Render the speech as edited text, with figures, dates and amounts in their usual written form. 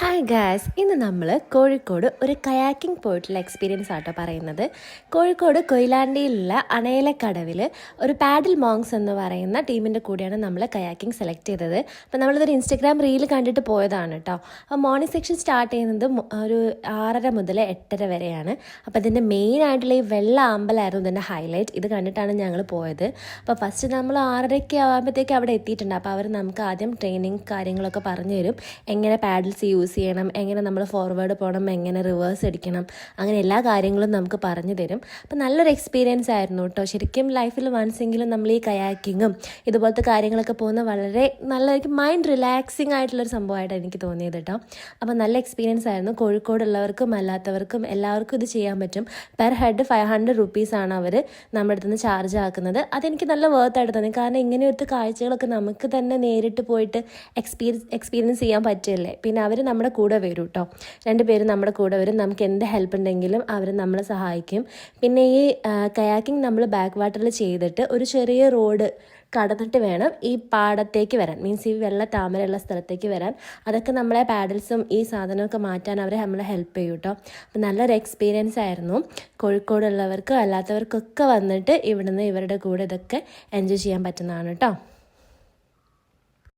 Hi guys, ഇന്ന് നമ്മൾ കോഴിക്കോട് ഒരു കയാക്കിംഗ് പോയിട്ടുള്ള എക്സ്പീരിയൻസ് ആട്ടോ പറയുന്നത്. കോഴിക്കോട് കൊയിലാണ്ടിയിലുള്ള അണയിലക്കടവിൽ ഒരു പാഡിൽ മോങ്സ് എന്ന് പറയുന്ന ടീമിൻ്റെ കൂടെയാണ് നമ്മൾ കയാക്കിംഗ് സെലക്ട് ചെയ്തത്. അപ്പോൾ നമ്മളിതൊരു ഇൻസ്റ്റഗ്രാം റീൽ കണ്ടിട്ട് പോയതാണ് കേട്ടോ. അപ്പോൾ മോർണിംഗ് സെക്ഷൻ സ്റ്റാർട്ട് ചെയ്യുന്നത് ഒരു 6:30 മുതൽ 8:30 വരെയാണ്. അപ്പോൾ ഇതിൻ്റെ മെയിൻ ആയിട്ടുള്ള ഈ വെള്ള അമ്പലമായിരുന്നു ഇതിൻ്റെ ഹൈലൈറ്റ്. ഇത് കണ്ടിട്ടാണ് ഞങ്ങൾ പോയത്. അപ്പോൾ ഫസ്റ്റ് നമ്മൾ 6:30 ആകുമ്പോഴത്തേക്ക് അവിടെ എത്തിയിട്ടുണ്ട്. അപ്പോൾ അവർ നമുക്ക് ആദ്യം ട്രെയിനിങ് കാര്യങ്ങളൊക്കെ പറഞ്ഞു തരും. എങ്ങനെ പാഡിൽസ് യൂസ് ചെയ്യണം, എങ്ങനെ നമ്മൾ ഫോർവേഡ് പോകണം, എങ്ങനെ റിവേഴ്സ് അടിക്കണം, അങ്ങനെ എല്ലാ കാര്യങ്ങളും നമുക്ക് പറഞ്ഞു തരും. അപ്പോൾ നല്ലൊരു എക്സ്പീരിയൻസ് ആയിരുന്നു കേട്ടോ. ശരിക്കും ലൈഫിൽ വൺസെങ്കിലും നമ്മൾ ഈ കയാക്കിങ്ങും ഇതുപോലത്തെ കാര്യങ്ങളൊക്കെ പോകുന്ന വളരെ നല്ലതായിരിക്കും, മൈൻഡ് റിലാക്സിങ് ആയിട്ടുള്ളൊരു സംഭവമായിട്ട് എനിക്ക് തോന്നിയത് കേട്ടോ. അപ്പോൾ നല്ല എക്സ്പീരിയൻസ് ആയിരുന്നു. കോഴിക്കോടുള്ളവർക്കും അല്ലാത്തവർക്കും എല്ലാവർക്കും ഇത് ചെയ്യാൻ പറ്റും. പെർ ഹെഡ് 500 റുപ്പീസാണ് അവർ നമ്മുടെ അടുത്ത് നിന്ന് ചാർജ് ആക്കുന്നത്. അതെനിക്ക് നല്ല വേർത്തായിട്ട് തോന്നി. കാരണം ഇങ്ങനെയൊരു കാഴ്ചകളൊക്കെ നമുക്ക് തന്നെ നേരിട്ട് പോയിട്ട് എക്സ്പീരിയൻസ് ചെയ്യാൻ പറ്റില്ലേ. പിന്നെ അവർ നമ്മുടെ കൂടെ വരും കേട്ടോ. 2 പേരും നമ്മുടെ കൂടെ വരും. നമുക്ക് എന്ത് ഹെൽപ്പ് ഉണ്ടെങ്കിലും അവർ നമ്മളെ സഹായിക്കും. പിന്നെ ഈ കയാക്കിംഗ് നമ്മൾ ബാക്ക് വാട്ടറിൽ ചെയ്തിട്ട് ഒരു ചെറിയ റോഡ് കടന്നിട്ട് വേണം ഈ പാടത്തേക്ക് വരാൻ, മീൻസ് ഈ വെള്ള താമരയുള്ള സ്ഥലത്തേക്ക് വരാൻ. അതൊക്കെ നമ്മളെ പാഡൽസും ഈ സാധനമൊക്കെ മാറ്റാൻ അവരെ നമ്മളെ ഹെൽപ്പ് ചെയ്യും കേട്ടോ. അപ്പം നല്ലൊരു എക്സ്പീരിയൻസ് ആയിരുന്നു. കോഴിക്കോടുള്ളവർക്കും അല്ലാത്തവർക്കൊക്കെ വന്നിട്ട് ഇവിടുന്ന് ഇവരുടെ കൂടെ ഇതൊക്കെ എൻജോയ് ചെയ്യാൻ പറ്റുന്നതാണ് കേട്ടോ.